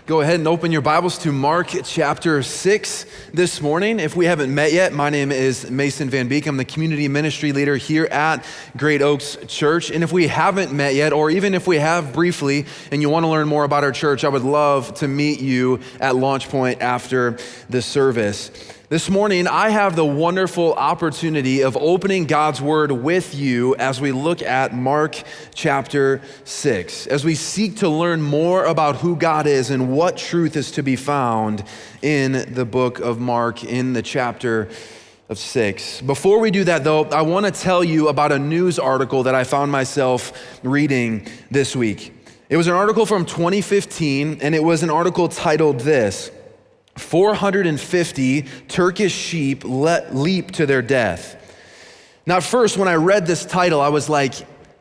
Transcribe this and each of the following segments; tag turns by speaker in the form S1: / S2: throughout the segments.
S1: Go ahead and open your Bibles to Mark chapter 6 this morning. If we haven't met yet, my name is Mason Van Beek. I'm the community ministry leader here at Great Oaks Church. And if we haven't met yet, or even if we have briefly, and you want to learn more about our church, I would love to meet you at Launch Point after the service. This morning, I have the wonderful opportunity of opening God's Word with you as we look at Mark chapter 6, as we seek to learn more about who God is and what truth is to be found in the book of Mark, in the chapter of 6. Before we do that, though, I want to tell you about a news article that I found myself reading this week. It was an article from 2015, and it was an article titled this: 450 Turkish sheep let leap to their death. Now, at first, when I read this title, I was like,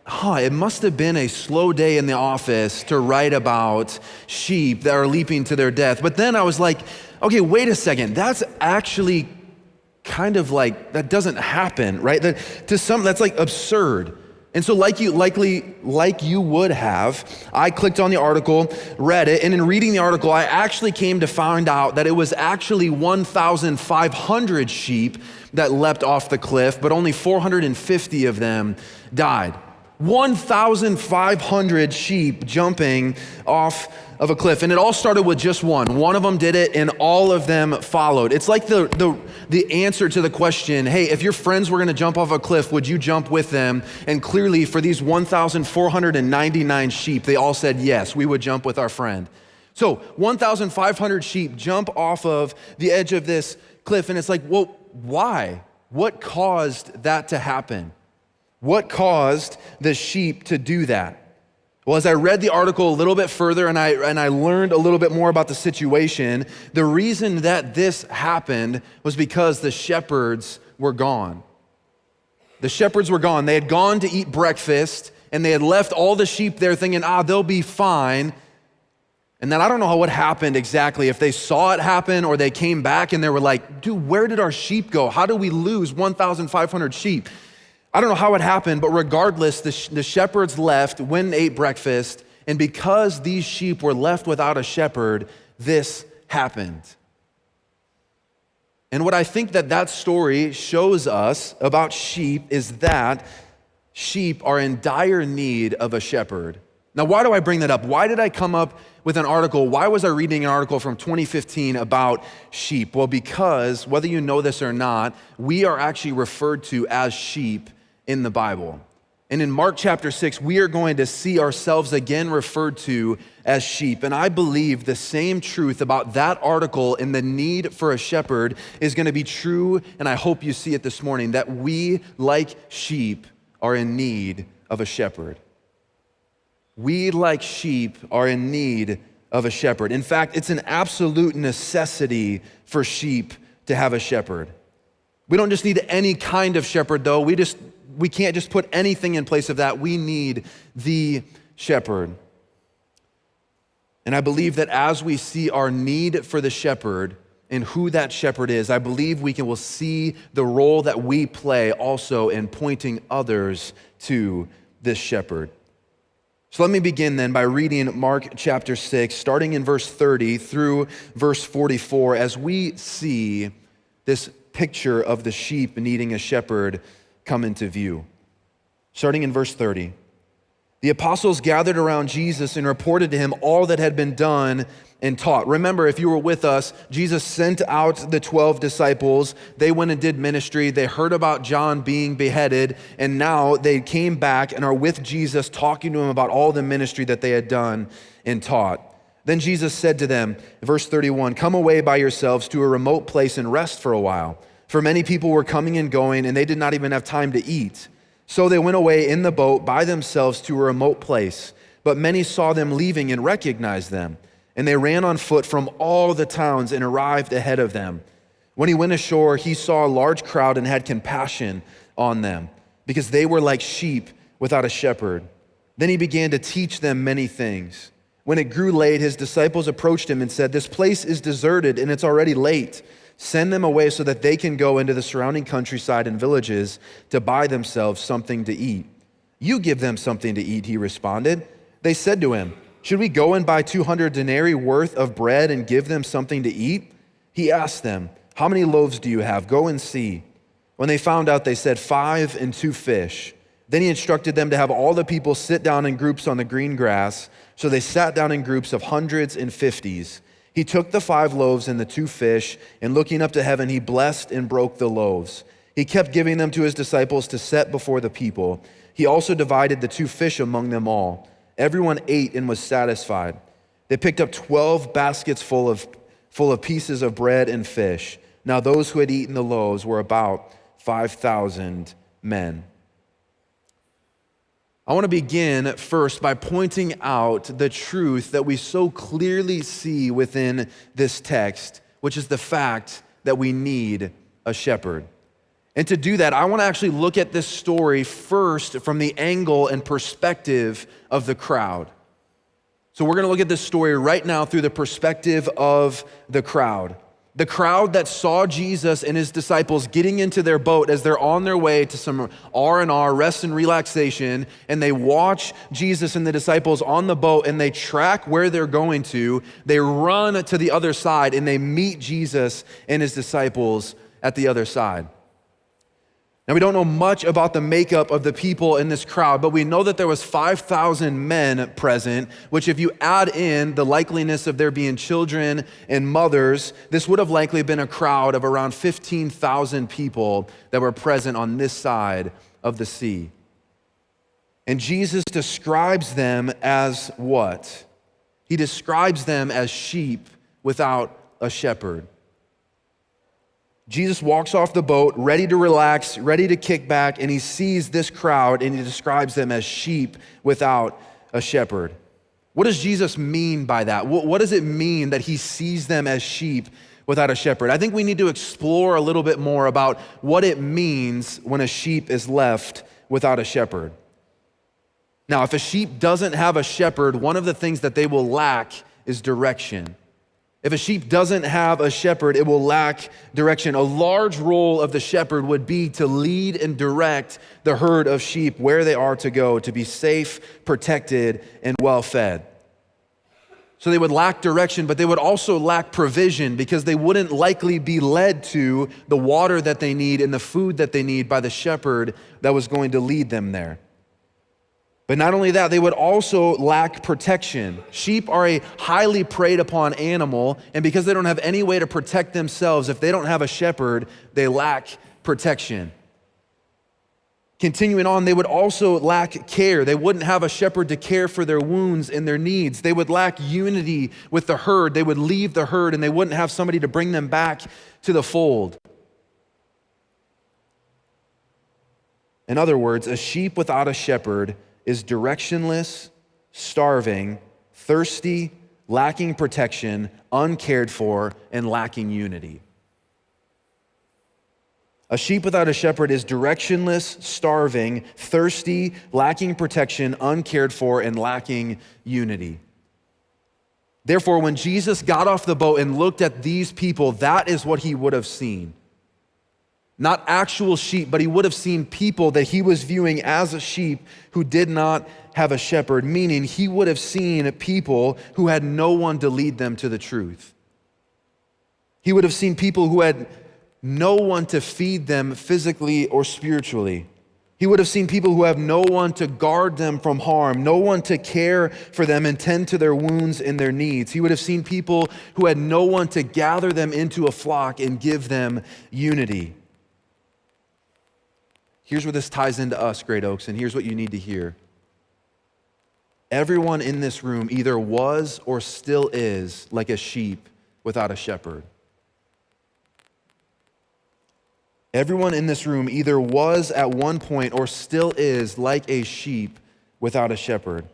S1: it must have been a slow day in the office to write about sheep that are leaping to their death. But then I was like, okay, wait a second. That's actually kind of like, that doesn't happen, right? That's like absurd. And so like you would have, I clicked on the article, read it, and in reading the article, I actually came to find out that it was actually 1,500 sheep that leapt off the cliff, but only 450 of them died. 1,500 sheep jumping off of a cliff. And it all started with just one. One of them did it and all of them followed. It's like the answer to the question, hey, if your friends were gonna jump off a cliff, would you jump with them? And clearly for these 1,499 sheep, they all said, yes, we would jump with our friend. So 1,500 sheep jump off of the edge of this cliff. And it's like, well, why? What caused that to happen? What caused the sheep to do that? Well, as I read the article a little bit further and I learned a little bit more about the situation, the reason that this happened was because the shepherds were gone. The shepherds were gone. They had gone to eat breakfast and they had left all the sheep there thinking, they'll be fine. And then I don't know what happened exactly, if they saw it happen or they came back and they were like, dude, where did our sheep go? How did we lose 1,500 sheep? I don't know how it happened, but regardless, the shepherds left, went and ate breakfast, and because these sheep were left without a shepherd, this happened. And what I think that story shows us about sheep is that sheep are in dire need of a shepherd. Now, why do I bring that up? Why did I come up with an article? Why was I reading an article from 2015 about sheep? Well, because whether you know this or not, we are actually referred to as sheep in the Bible. And in Mark chapter 6, we are going to see ourselves again referred to as sheep. And I believe the same truth about that article and the need for a shepherd is going to be true, and I hope you see it this morning, that we, like sheep, are in need of a shepherd. We, like sheep, are in need of a shepherd. In fact, it's an absolute necessity for sheep to have a shepherd. We don't just need any kind of shepherd, though. We can't just put anything in place of that. We need the shepherd. And I believe that as we see our need for the shepherd and who that shepherd is, I believe will see the role that we play also in pointing others to this shepherd. So let me begin then by reading Mark chapter 6, starting in verse 30 through verse 44, as we see this picture of the sheep needing a shepherd come into view. Starting in verse 30. The apostles gathered around Jesus and reported to him all that had been done and taught. Remember, if you were with us, Jesus sent out the 12 disciples. They went and did ministry. They heard about John being beheaded, and now they came back and are with Jesus, talking to him about all the ministry that they had done and taught. Then Jesus said to them, verse 31, "Come away by yourselves to a remote place and rest for a while. For many people were coming and going, and they did not even have time to eat. So they went away in the boat by themselves to a remote place. But many saw them leaving and recognized them. And they ran on foot from all the towns and arrived ahead of them. When he went ashore, he saw a large crowd and had compassion on them, because they were like sheep without a shepherd. Then he began to teach them many things. When it grew late, his disciples approached him and said, 'This place is deserted and it's already late. Send them away so that they can go into the surrounding countryside and villages to buy themselves something to eat.' 'You give them something to eat,' he responded. They said to him, Should we go and buy 200 denarii worth of bread and give them something to eat?" He asked them, "How many loaves do you have? Go and see." When they found out, they said, "5 and 2 fish." Then he instructed them to have all the people sit down in groups on the green grass. So they sat down in groups of hundreds and fifties. He took the 5 loaves and the 2 fish, and looking up to heaven, he blessed and broke the loaves. He kept giving them to his disciples to set before the people. He also divided the 2 fish among them all. Everyone ate and was satisfied. They picked up 12 baskets full of pieces of bread and fish. Now those who had eaten the loaves were about 5,000 men. I want to begin first by pointing out the truth that we so clearly see within this text, which is the fact that we need a shepherd. And to do that, I want to actually look at this story first from the angle and perspective of the crowd. So we're going to look at this story right now through the perspective of the crowd. The crowd that saw Jesus and his disciples getting into their boat as they're on their way to some R&R, rest and relaxation, and they watch Jesus and the disciples on the boat and they track where they're going to. They run to the other side and they meet Jesus and his disciples at the other side. Now, we don't know much about the makeup of the people in this crowd, but we know that there was 5,000 men present, which if you add in the likeliness of there being children and mothers, this would have likely been a crowd of around 15,000 people that were present on this side of the sea. And Jesus describes them as what? He describes them as sheep without a shepherd. Jesus walks off the boat, ready to relax, ready to kick back, and he sees this crowd and he describes them as sheep without a shepherd. What does Jesus mean by that? What does it mean that he sees them as sheep without a shepherd? I think we need to explore a little bit more about what it means when a sheep is left without a shepherd. Now, if a sheep doesn't have a shepherd, one of the things that they will lack is direction. If a sheep doesn't have a shepherd, it will lack direction. A large role of the shepherd would be to lead and direct the herd of sheep where they are to go, to be safe, protected, and well-fed. So they would lack direction, but they would also lack provision because they wouldn't likely be led to the water that they need and the food that they need by the shepherd that was going to lead them there. But not only that, they would also lack protection. Sheep are a highly preyed upon animal, and because they don't have any way to protect themselves, if they don't have a shepherd, they lack protection. Continuing on, they would also lack care. They wouldn't have a shepherd to care for their wounds and their needs. They would lack unity with the herd. They would leave the herd, and they wouldn't have somebody to bring them back to the fold. In other words, a sheep without a shepherd is directionless, starving, thirsty, lacking protection, uncared for, and lacking unity. A sheep without a shepherd is directionless, starving, thirsty, lacking protection, uncared for, and lacking unity. Therefore, when Jesus got off the boat and looked at these people, that is what he would have seen. Not actual sheep, but he would have seen people that he was viewing as a sheep who did not have a shepherd, meaning he would have seen people who had no one to lead them to the truth. He would have seen people who had no one to feed them physically or spiritually. He would have seen people who have no one to guard them from harm, no one to care for them and tend to their wounds and their needs. He would have seen people who had no one to gather them into a flock and give them unity. Here's where this ties into us, Great Oaks, and here's what you need to hear. Everyone in this room either was or still is like a sheep without a shepherd. Everyone in this room either was at one point or still is like a sheep without a shepherd.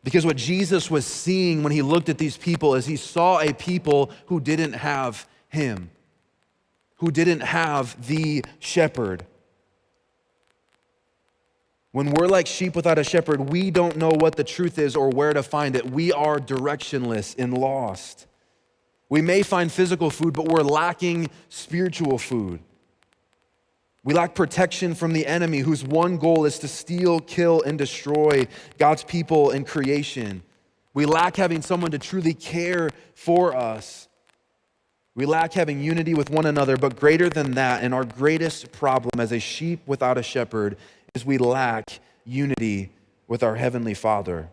S1: Because what Jesus was seeing when he looked at these people is he saw a people who didn't have him, who didn't have the shepherd. When we're like sheep without a shepherd, we don't know what the truth is or where to find it. We are directionless and lost. We may find physical food, but we're lacking spiritual food. We lack protection from the enemy, whose one goal is to steal, kill, and destroy God's people and creation. We lack having someone to truly care for us. We lack having unity with one another, but greater than that, and our greatest problem as a sheep without a shepherd, is we lack unity with our Heavenly Father.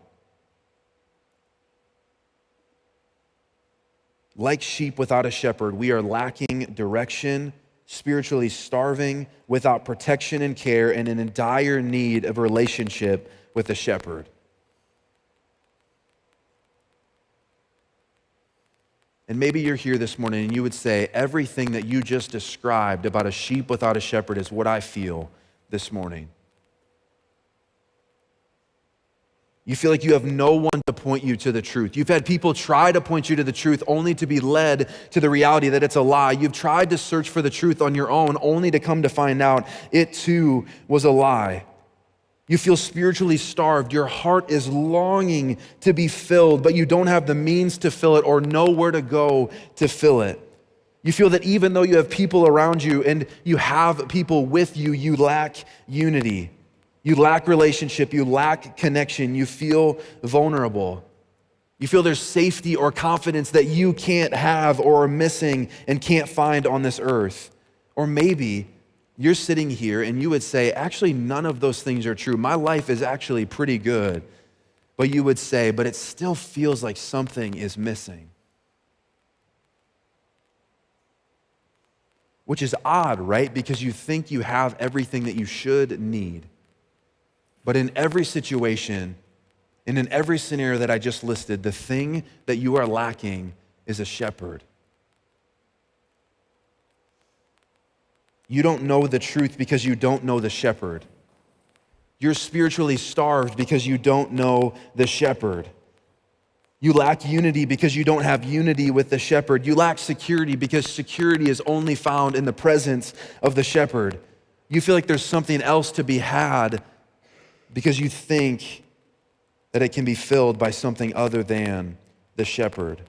S1: Like sheep without a shepherd, we are lacking direction, spiritually starving, without protection and care, and in dire need of a relationship with a shepherd. And maybe you're here this morning and you would say, everything that you just described about a sheep without a shepherd is what I feel this morning. You feel like you have no one to point you to the truth. You've had people try to point you to the truth only to be led to the reality that it's a lie. You've tried to search for the truth on your own only to come to find out it too was a lie. You feel spiritually starved. Your heart is longing to be filled, but you don't have the means to fill it or know where to go to fill it. You feel that even though you have people around you and you have people with you, you lack unity. You lack relationship, you lack connection, you feel vulnerable. You feel there's safety or confidence that you can't have or are missing and can't find on this earth. Or maybe you're sitting here and you would say, actually, none of those things are true. My life is actually pretty good. But you would say, but it still feels like something is missing. Which is odd, right? Because you think you have everything that you should need. But in every situation, and in every scenario that I just listed, the thing that you are lacking is a shepherd. You don't know the truth because you don't know the shepherd. You're spiritually starved because you don't know the shepherd. You lack unity because you don't have unity with the shepherd. You lack security because security is only found in the presence of the shepherd. You feel like there's something else to be had because you think that it can be filled by something other than the shepherd.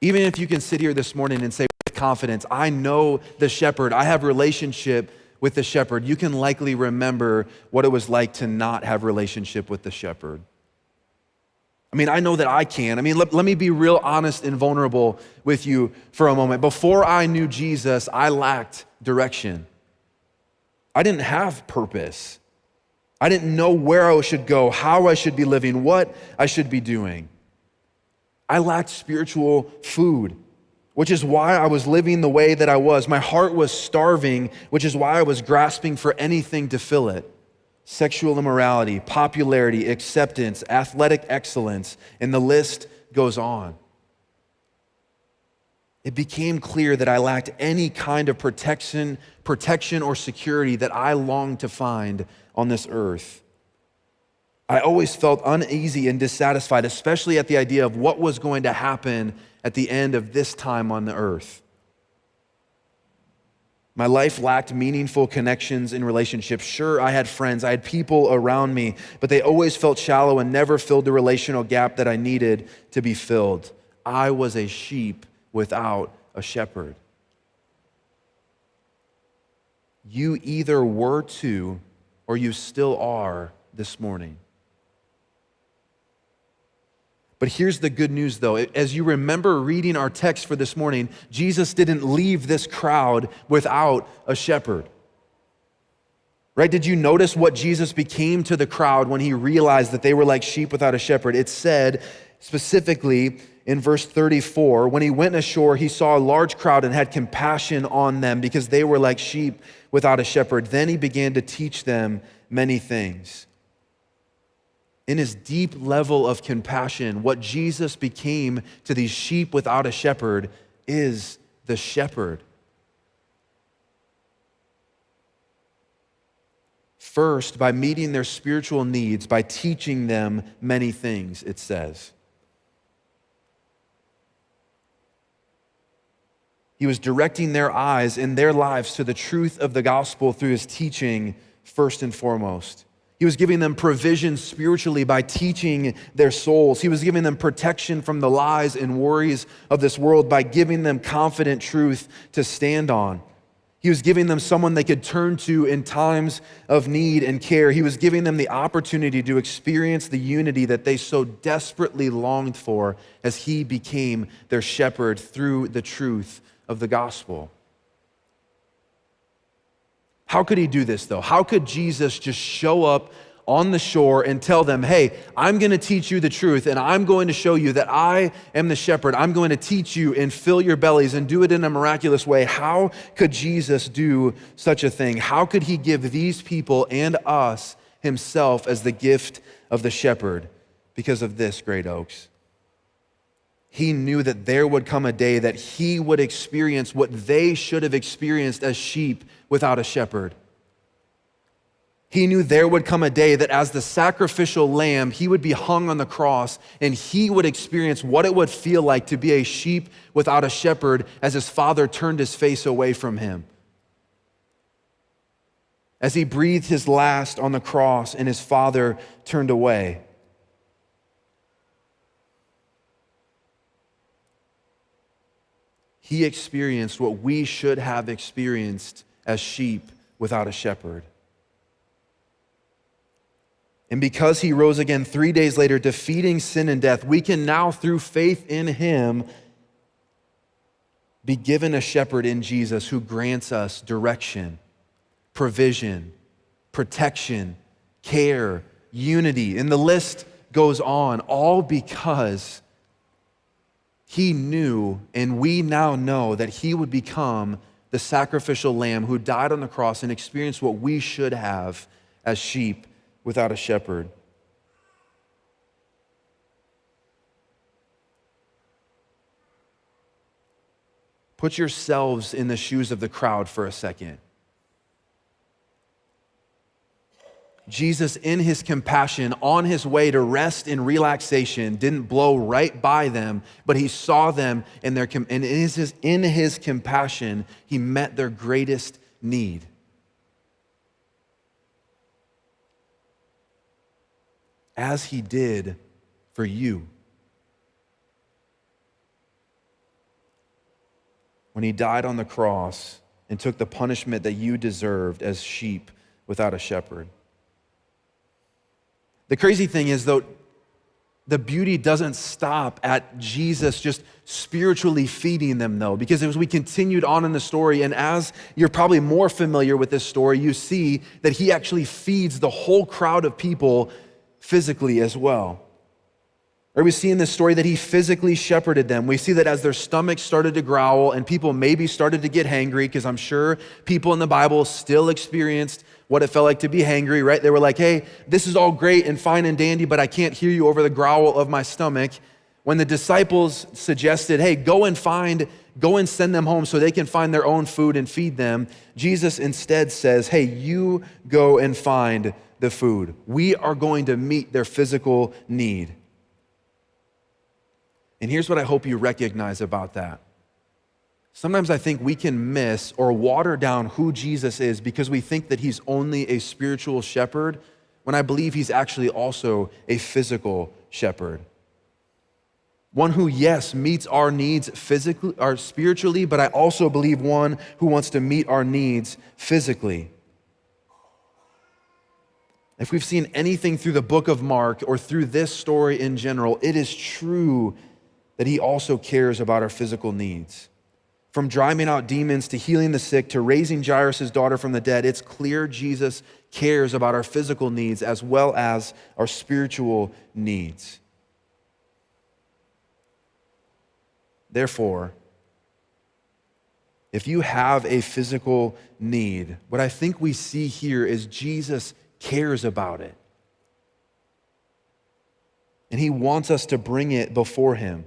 S1: Even if you can sit here this morning and say with confidence, I know the shepherd, I have relationship with the shepherd, you can likely remember what it was like to not have relationship with the shepherd. I mean, I know that I can. I mean, let me be real honest and vulnerable with you for a moment. Before I knew Jesus, I lacked direction. I didn't have purpose. I didn't know where I should go, how I should be living, what I should be doing. I lacked spiritual food, which is why I was living the way that I was. My heart was starving, which is why I was grasping for anything to fill it. Sexual immorality, popularity, acceptance, athletic excellence, and the list goes on. It became clear that I lacked any kind of protection or security that I longed to find on this earth. I always felt uneasy and dissatisfied, especially at the idea of what was going to happen at the end of this time on the earth. My life lacked meaningful connections and relationships. Sure, I had friends, I had people around me, but they always felt shallow and never filled the relational gap that I needed to be filled. I was a sheep without a shepherd. You either were too, or you still are this morning. But here's the good news though. As you remember reading our text for this morning, Jesus didn't leave this crowd without a shepherd. Right? Did you notice what Jesus became to the crowd when he realized that they were like sheep without a shepherd? It said specifically in verse 34, when he went ashore, he saw a large crowd and had compassion on them because they were like sheep without a shepherd. Then he began to teach them many things. In his deep level of compassion, what Jesus became to these sheep without a shepherd is the shepherd. First, by meeting their spiritual needs, by teaching them many things, it says. He was directing their eyes and their lives to the truth of the gospel through his teaching, first and foremost. He was giving them provision spiritually by teaching their souls. He was giving them protection from the lies and worries of this world by giving them confident truth to stand on. He was giving them someone they could turn to in times of need and care. He was giving them the opportunity to experience the unity that they so desperately longed for as he became their shepherd through the truth of the gospel. How could he do this, though? How could Jesus just show up on the shore and tell them, hey, I'm going to teach you the truth, and I'm going to show you that I am the shepherd. I'm going to teach you and fill your bellies and do it in a miraculous way. How could Jesus do such a thing? How could he give these people and us himself as the gift of the shepherd? Because of this, Great Oaks. He knew that there would come a day that he would experience what they should have experienced as sheep without a shepherd. He knew there would come a day that as the sacrificial lamb, he would be hung on the cross and he would experience what it would feel like to be a sheep without a shepherd as his father turned his face away from him. As he breathed his last on the cross and his father turned away. He experienced what we should have experienced as sheep without a shepherd. And because he rose again 3 days later, defeating sin and death, we can now, through faith in him, be given a shepherd in Jesus who grants us direction, provision, protection, care, unity. And the list goes on, all because he knew, and we now know, that he would become the sacrificial lamb who died on the cross and experienced what we should have as sheep without a shepherd. Put yourselves in the shoes of the crowd for a second. Jesus, in his compassion, on his way to rest and relaxation, didn't blow right by them, but he saw them and in his compassion, he met their greatest need. As he did for you. When he died on the cross and took the punishment that you deserved as sheep without a shepherd. The crazy thing is, though, the beauty doesn't stop at Jesus just spiritually feeding them, though, because as we continued on in the story, and as you're probably more familiar with this story, you see that he actually feeds the whole crowd of people physically as well. Or we see in this story that he physically shepherded them. We see that as their stomachs started to growl and people maybe started to get hangry, because I'm sure people in the Bible still experienced what it felt like to be hangry, right? They were like, hey, this is all great and fine and dandy, but I can't hear you over the growl of my stomach. When the disciples suggested, hey, go and send them home so they can find their own food and feed them, Jesus instead says, hey, you go and find the food. We are going to meet their physical need. And here's what I hope you recognize about that. Sometimes I think we can miss or water down who Jesus is because we think that he's only a spiritual shepherd, when I believe he's actually also a physical shepherd. One who, yes, meets our needs physically or spiritually, but I also believe one who wants to meet our needs physically. If we've seen anything through the book of Mark or through this story in general, it is true that he also cares about our physical needs. From driving out demons to healing the sick to raising Jairus' daughter from the dead, it's clear Jesus cares about our physical needs as well as our spiritual needs. Therefore, if you have a physical need, what I think we see here is Jesus cares about it. And he wants us to bring it before him.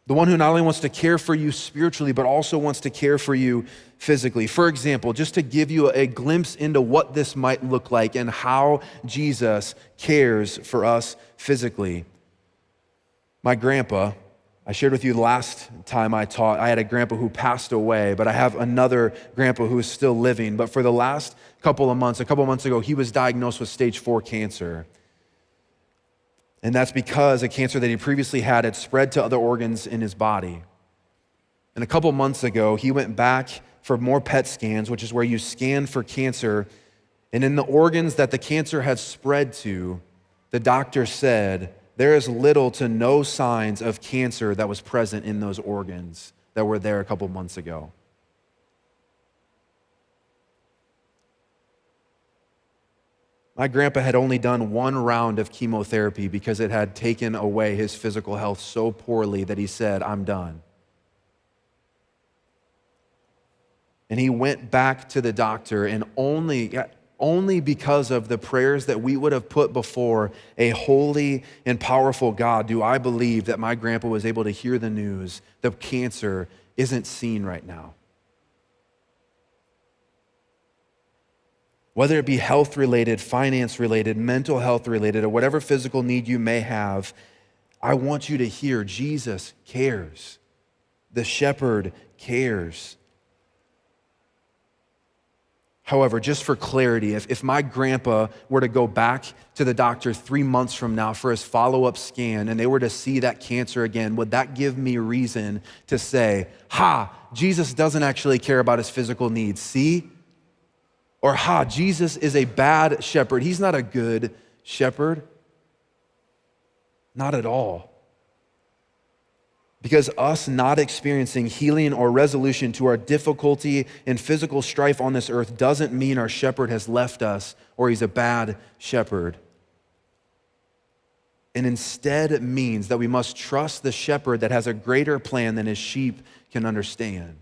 S1: The one who not only wants to care for you spiritually, but also wants to care for you physically. For example, just to give you a glimpse into what this might look like and how Jesus cares for us physically. My grandpa, I shared with you the last time I taught, I had a grandpa who passed away, but I have another grandpa who is still living. But for the last a couple of months ago, he was diagnosed with stage 4 cancer. And that's because a cancer that he previously had spread to other organs in his body. And a couple months ago, he went back for more PET scans, which is where you scan for cancer. And in the organs that the cancer had spread to, the doctor said, there is little to no signs of cancer that was present in those organs that were there a couple months ago. My grandpa had only done one round of chemotherapy because it had taken away his physical health so poorly that he said, I'm done. And he went back to the doctor, and only because of the prayers that we would have put before a holy and powerful God do I believe that my grandpa was able to hear the news that cancer isn't seen right now. Whether it be health-related, finance-related, mental health-related, or whatever physical need you may have, I want you to hear Jesus cares. The shepherd cares. However, just for clarity, if my grandpa were to go back to the doctor 3 months from now for his follow-up scan and they were to see that cancer again, would that give me reason to say, Jesus doesn't actually care about his physical needs, see? Or, Jesus is a bad shepherd. He's not a good shepherd. Not at all. Because us not experiencing healing or resolution to our difficulty and physical strife on this earth doesn't mean our shepherd has left us or he's a bad shepherd. And instead it means that we must trust the shepherd that has a greater plan than his sheep can understand.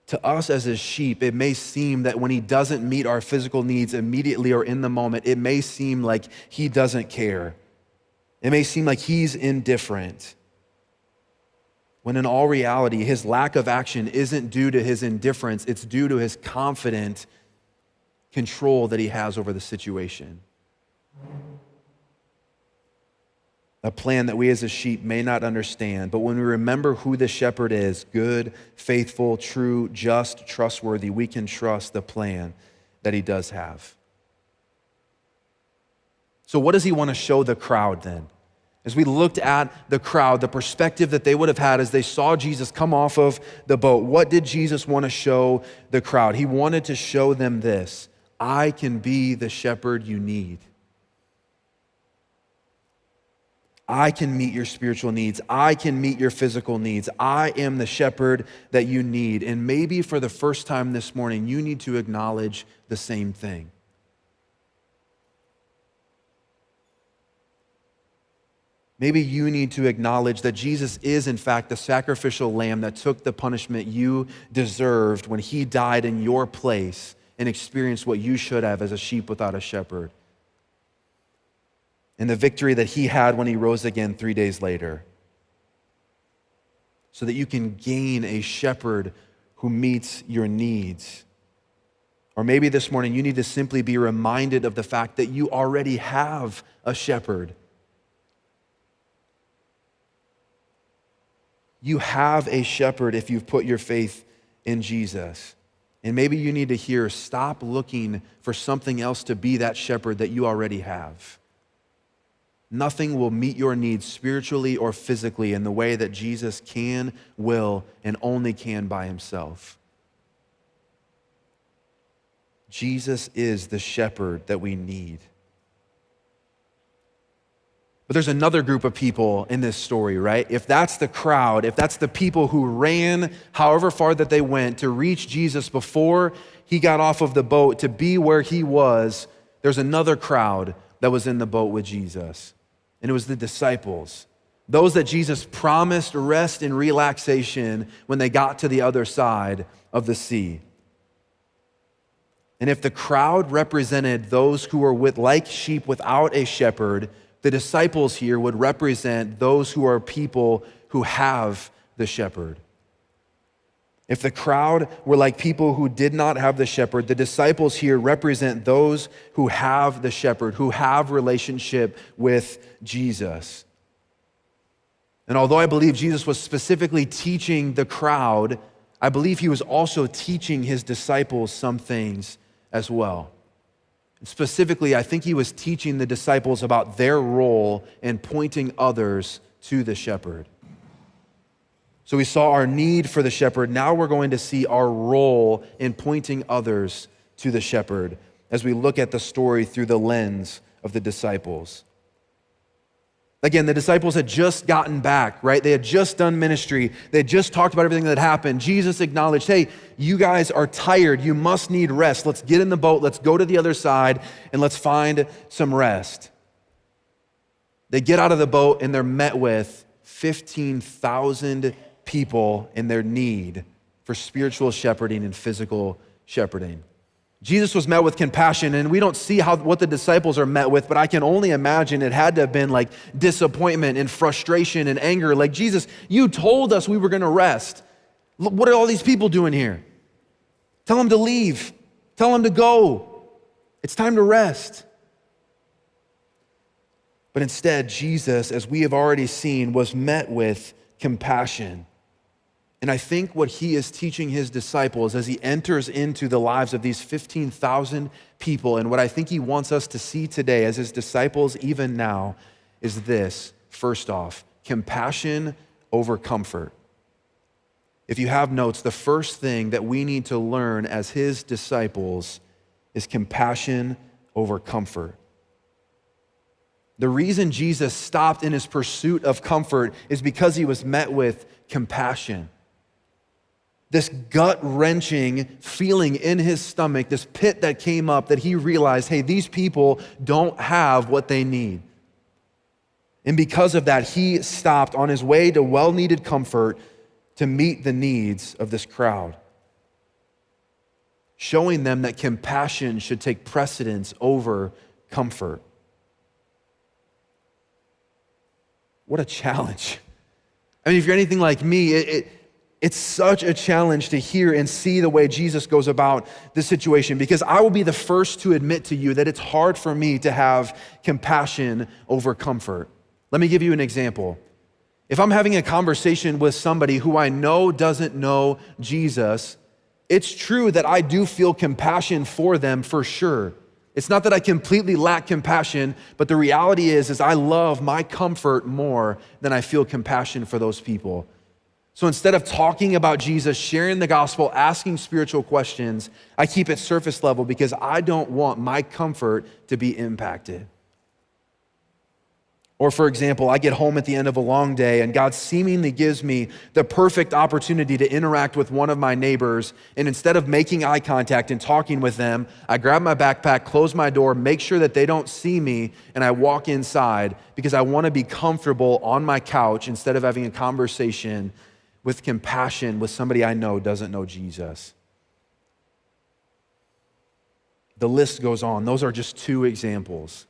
S1: To us as his sheep, it may seem that when he doesn't meet our physical needs immediately or in the moment, it may seem like he doesn't care. It may seem like he's indifferent. When in all reality, his lack of action isn't due to his indifference, it's due to his confident control that he has over the situation. A plan that we as a sheep may not understand, but when we remember who the shepherd is, good, faithful, true, just, trustworthy, we can trust the plan that he does have. So what does he want to show the crowd then? As we looked at the crowd, the perspective that they would have had as they saw Jesus come off of the boat, what did Jesus want to show the crowd? He wanted to show them this: I can be the shepherd you need. I can meet your spiritual needs. I can meet your physical needs. I am the shepherd that you need. And maybe for the first time this morning, you need to acknowledge the same thing. Maybe you need to acknowledge that Jesus is, in fact, the sacrificial lamb that took the punishment you deserved when he died in your place and experienced what you should have as a sheep without a shepherd. And the victory that he had when he rose again 3 days later, so that you can gain a shepherd who meets your needs. Or maybe this morning you need to simply be reminded of the fact that you already have a shepherd. You have a shepherd if you've put your faith in Jesus. And maybe you need to hear, stop looking for something else to be that shepherd that you already have. Nothing will meet your needs spiritually or physically in the way that Jesus can, will, and only can by himself. Jesus is the shepherd that we need. But there's another group of people in this story, right? If that's the crowd, if that's the people who ran however far that they went to reach Jesus before he got off of the boat to be where he was, there's another crowd that was in the boat with Jesus. And it was the disciples, those that Jesus promised rest and relaxation when they got to the other side of the sea. And if the crowd represented those who were like sheep without a shepherd, the disciples here would represent those who are people who have the shepherd. If the crowd were like people who did not have the shepherd, the disciples here represent those who have the shepherd, who have relationship with Jesus. And although I believe Jesus was specifically teaching the crowd, I believe he was also teaching his disciples some things as well. And specifically, I think he was teaching the disciples about their role in pointing others to the shepherd. So we saw our need for the shepherd. Now we're going to see our role in pointing others to the shepherd as we look at the story through the lens of the disciples. Again, the disciples had just gotten back, right? They had just done ministry. They had just talked about everything that happened. Jesus acknowledged, hey, you guys are tired. You must need rest. Let's get in the boat. Let's go to the other side and let's find some rest. They get out of the boat and they're met with 15,000 people in their need for spiritual shepherding and physical shepherding. Jesus was met with compassion, and we don't see what the disciples are met with, but I can only imagine it had to have been like disappointment and frustration and anger. Like, Jesus, you told us we were going to rest. What are all these people doing here? Tell them to leave. Tell them to go. It's time to rest. But instead, Jesus, as we have already seen, was met with compassion. And I think what he is teaching his disciples as he enters into the lives of these 15,000 people, and what I think he wants us to see today as his disciples even now, is this. First off, compassion over comfort. If you have notes, the first thing that we need to learn as his disciples is compassion over comfort. The reason Jesus stopped in his pursuit of comfort is because he was met with compassion. This gut-wrenching feeling in his stomach, this pit that came up that he realized, hey, these people don't have what they need. And because of that, he stopped on his way to well-needed comfort to meet the needs of this crowd, showing them that compassion should take precedence over comfort. What a challenge. I mean, if you're anything like me, it's such a challenge to hear and see the way Jesus goes about this situation, because I will be the first to admit to you that it's hard for me to have compassion over comfort. Let me give you an example. If I'm having a conversation with somebody who I know doesn't know Jesus, it's true that I do feel compassion for them for sure. It's not that I completely lack compassion, but the reality is I love my comfort more than I feel compassion for those people. So instead of talking about Jesus, sharing the gospel, asking spiritual questions, I keep it surface level because I don't want my comfort to be impacted. Or for example, I get home at the end of a long day and God seemingly gives me the perfect opportunity to interact with one of my neighbors. And instead of making eye contact and talking with them, I grab my backpack, close my door, make sure that they don't see me, and I walk inside because I want to be comfortable on my couch instead of having a conversation with compassion with somebody I know doesn't know Jesus. The list goes on. Those are just two examples.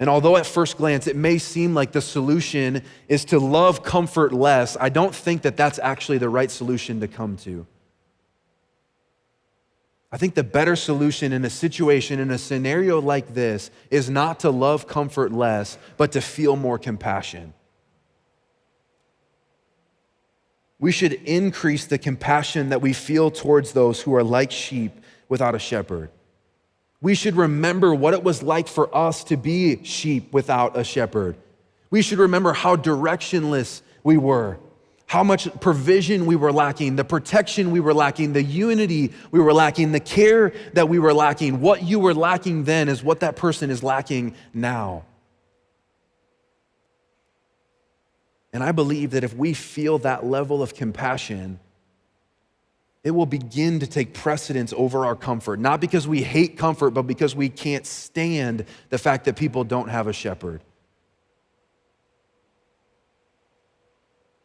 S1: And although at first glance it may seem like the solution is to love comfort less, I don't think that that's actually the right solution to come to. I think the better solution in a situation, in a scenario like this, is not to love comfort less, but to feel more compassion. We should increase the compassion that we feel towards those who are like sheep without a shepherd. We should remember what it was like for us to be sheep without a shepherd. We should remember how directionless we were, how much provision we were lacking, the protection we were lacking, the unity we were lacking, the care that we were lacking. What you were lacking then is what that person is lacking now. And I believe that if we feel that level of compassion, it will begin to take precedence over our comfort, not because we hate comfort, but because we can't stand the fact that people don't have a shepherd.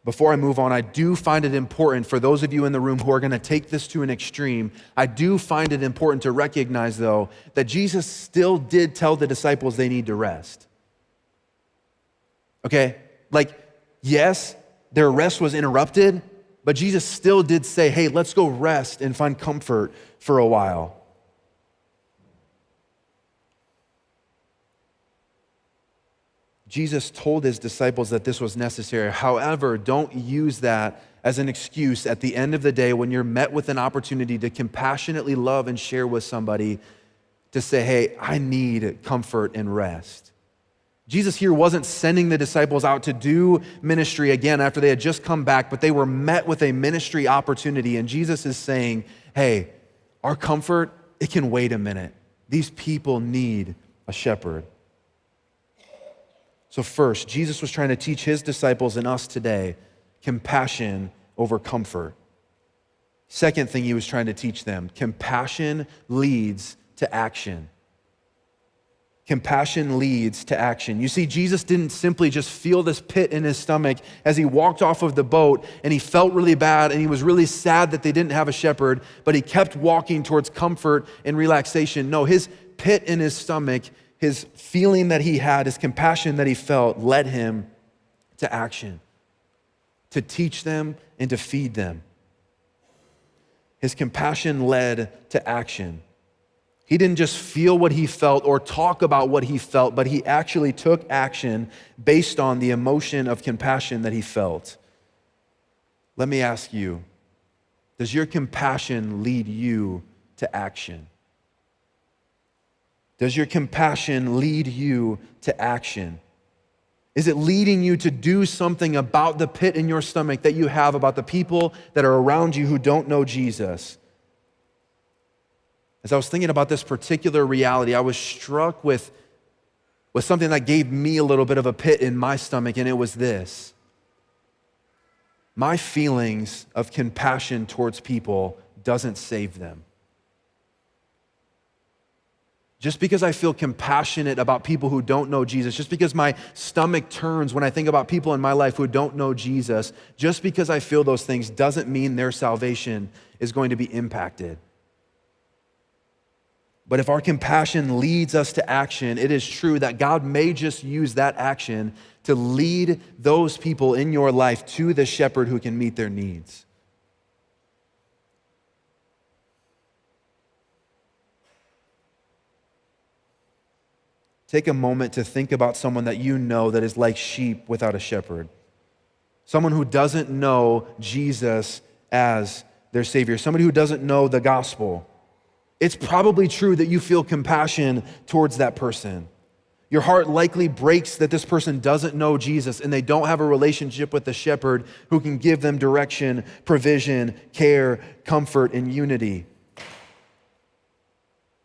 S1: Before I move on, I do find it important for those of you in the room who are going to take this to an extreme, I do find it important to recognize, though, that Jesus still did tell the disciples they need to rest. Okay? Yes, their rest was interrupted, but Jesus still did say, hey, let's go rest and find comfort for a while. Jesus told his disciples that this was necessary. However, don't use that as an excuse at the end of the day when you're met with an opportunity to compassionately love and share with somebody to say, hey, I need comfort and rest. Jesus here wasn't sending the disciples out to do ministry again after they had just come back, but they were met with a ministry opportunity. And Jesus is saying, hey, our comfort, it can wait a minute. These people need a shepherd. So first, Jesus was trying to teach his disciples and us today compassion over comfort. Second thing he was trying to teach them, compassion leads to action. Compassion leads to action. You see, Jesus didn't simply just feel this pit in his stomach as he walked off of the boat and he felt really bad and he was really sad that they didn't have a shepherd, but he kept walking towards comfort and relaxation. No, his pit in his stomach, his feeling that he had, his compassion that he felt led him to action, to teach them and to feed them. His compassion led to action. He didn't just feel what he felt or talk about what he felt, but he actually took action based on the emotion of compassion that he felt. Let me ask you, does your compassion lead you to action? Does your compassion lead you to action? Is it leading you to do something about the pit in your stomach that you have about the people that are around you who don't know Jesus? As I was thinking about this particular reality, I was struck with something that gave me a little bit of a pit in my stomach, and it was this. My feelings of compassion towards people doesn't save them. Just because I feel compassionate about people who don't know Jesus, just because my stomach turns when I think about people in my life who don't know Jesus, just because I feel those things doesn't mean their salvation is going to be impacted. But if our compassion leads us to action, it is true that God may just use that action to lead those people in your life to the shepherd who can meet their needs. Take a moment to think about someone that you know that is like sheep without a shepherd. Someone who doesn't know Jesus as their Savior. Somebody who doesn't know the gospel. It's probably true that you feel compassion towards that person. Your heart likely breaks that this person doesn't know Jesus and they don't have a relationship with the shepherd who can give them direction, provision, care, comfort, and unity.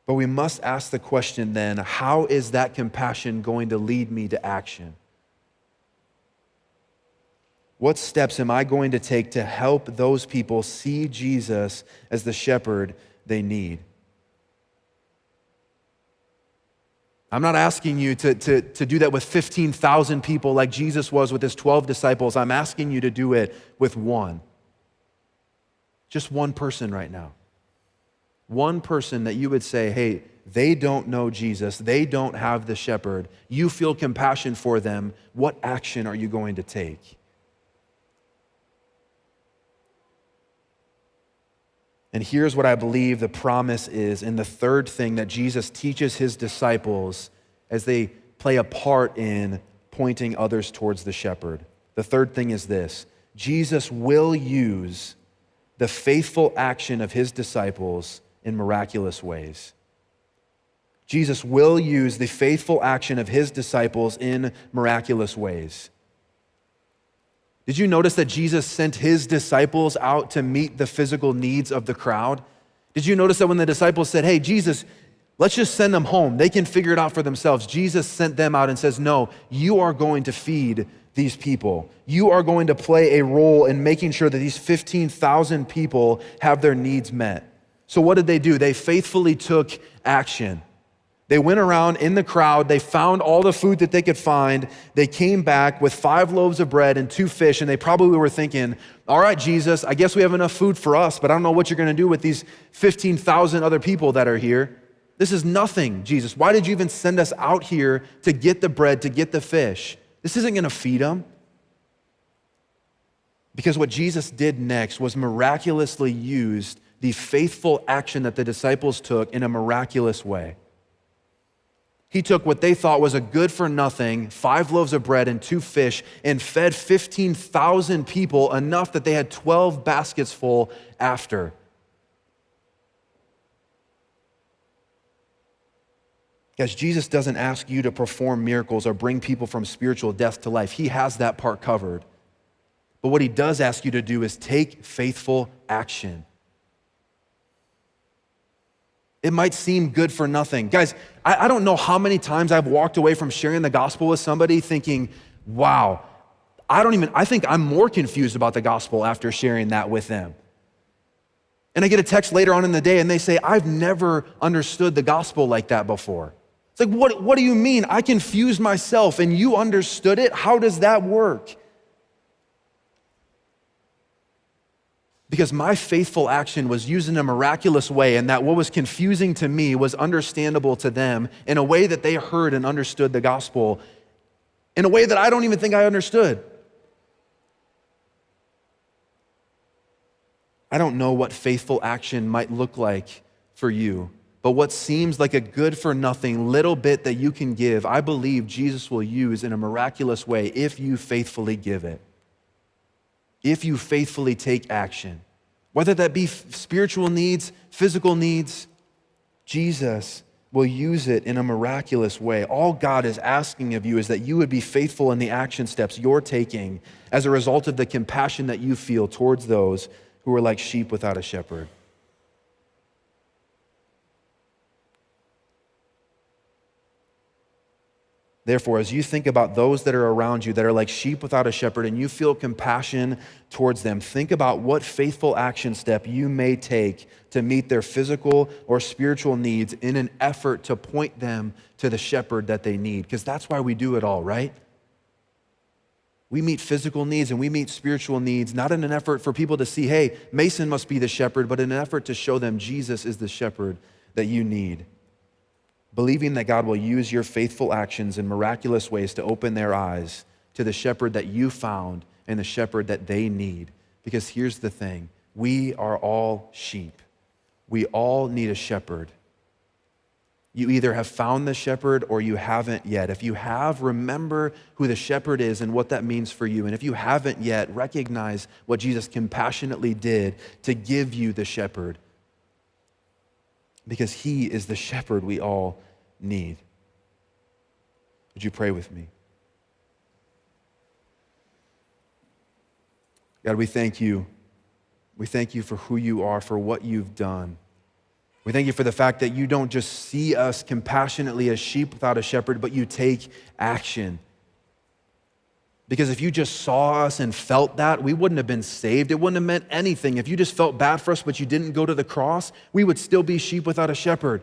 S1: But we must ask the question then, how is that compassion going to lead me to action? What steps am I going to take to help those people see Jesus as the shepherd they need? I'm not asking you to do that with 15,000 people like Jesus was with his 12 disciples. I'm asking you to do it with one. Just one person right now. One person that you would say, hey, they don't know Jesus. They don't have the shepherd. You feel compassion for them. What action are you going to take? And here's what I believe the promise is, and the third thing that Jesus teaches his disciples as they play a part in pointing others towards the shepherd. The third thing is this: Jesus will use the faithful action of his disciples in miraculous ways. Jesus will use the faithful action of his disciples in miraculous ways. Did you notice that Jesus sent his disciples out to meet the physical needs of the crowd? Did you notice that when the disciples said, hey, Jesus, let's just send them home. They can figure it out for themselves. Jesus sent them out and says, no, you are going to feed these people. You are going to play a role in making sure that these 15,000 people have their needs met. So what did they do? They faithfully took action. They went around in the crowd, they found all the food that they could find, they came back with 5 loaves of bread and 2 fish, and they probably were thinking, all right, Jesus, I guess we have enough food for us, but I don't know what you're gonna do with these 15,000 other people that are here. This is nothing, Jesus. Why did you even send us out here to get the bread, to get the fish? This isn't gonna feed them. Because what Jesus did next was miraculously used the faithful action that the disciples took in a miraculous way. He took what they thought was a good for nothing, 5 loaves of bread and 2 fish, and fed 15,000 people enough that they had 12 baskets full after. Guys, Jesus doesn't ask you to perform miracles or bring people from spiritual death to life. He has that part covered. But what he does ask you to do is take faithful action. It might seem good for nothing. Guys, I don't know how many times I've walked away from sharing the gospel with somebody thinking, wow, I think I'm more confused about the gospel after sharing that with them. And I get a text later on in the day and they say, I've never understood the gospel like that before. It's like, what do you mean? I confused myself and you understood it? How does that work? Because my faithful action was used in a miraculous way, and that what was confusing to me was understandable to them in a way that they heard and understood the gospel in a way that I don't even think I understood. I don't know what faithful action might look like for you, but what seems like a good-for-nothing little bit that you can give, I believe Jesus will use in a miraculous way if you faithfully give it. If you faithfully take action, whether that be spiritual needs, physical needs, Jesus will use it in a miraculous way. All God is asking of you is that you would be faithful in the action steps you're taking as a result of the compassion that you feel towards those who are like sheep without a shepherd. Therefore, as you think about those that are around you that are like sheep without a shepherd and you feel compassion towards them, think about what faithful action step you may take to meet their physical or spiritual needs in an effort to point them to the shepherd that they need. Because that's why we do it all, right? We meet physical needs and we meet spiritual needs, not in an effort for people to see, hey, Mason must be the shepherd, but in an effort to show them Jesus is the shepherd that you need. Believing that God will use your faithful actions in miraculous ways to open their eyes to the shepherd that you found and the shepherd that they need. Because here's the thing, we are all sheep. We all need a shepherd. You either have found the shepherd or you haven't yet. If you have, remember who the shepherd is and what that means for you. And if you haven't yet, recognize what Jesus compassionately did to give you the shepherd. Because he is the shepherd we all need. Would you pray with me? God, we thank you. We thank you for who you are, for what you've done. We thank you for the fact that you don't just see us compassionately as sheep without a shepherd, but you take action. Because if you just saw us and felt that, we wouldn't have been saved. It wouldn't have meant anything. If you just felt bad for us, but you didn't go to the cross, we would still be sheep without a shepherd.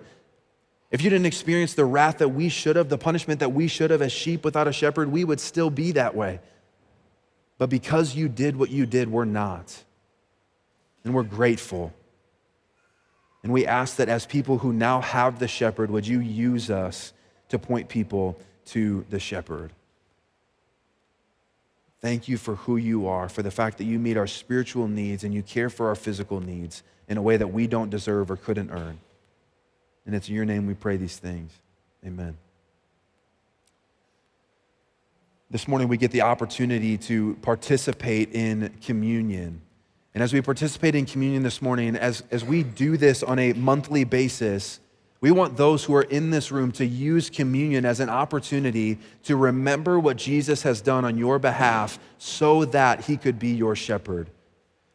S1: If you didn't experience the wrath that we should have, the punishment that we should have as sheep without a shepherd, we would still be that way. But because you did what you did, we're not. And we're grateful. And we ask that as people who now have the shepherd, would you use us to point people to the shepherd? Thank you for who you are, for the fact that you meet our spiritual needs and you care for our physical needs in a way that we don't deserve or couldn't earn. And it's in your name we pray these things. Amen. This morning we get the opportunity to participate in communion. And as we participate in communion this morning, as we do this on a monthly basis, we want those who are in this room to use communion as an opportunity to remember what Jesus has done on your behalf so that he could be your shepherd.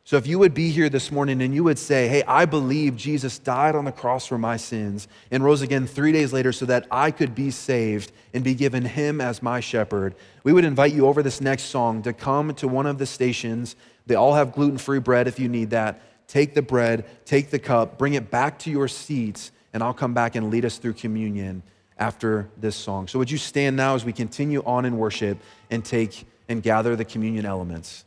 S1: So if you would be here this morning and you would say, hey, I believe Jesus died on the cross for my sins and rose again 3 days later so that I could be saved and be given him as my shepherd, we would invite you over this next song to come to one of the stations. They all have gluten-free bread if you need that. Take the bread, take the cup, bring it back to your seats, and I'll come back and lead us through communion after this song. So would you stand now as we continue on in worship and take and gather the communion elements?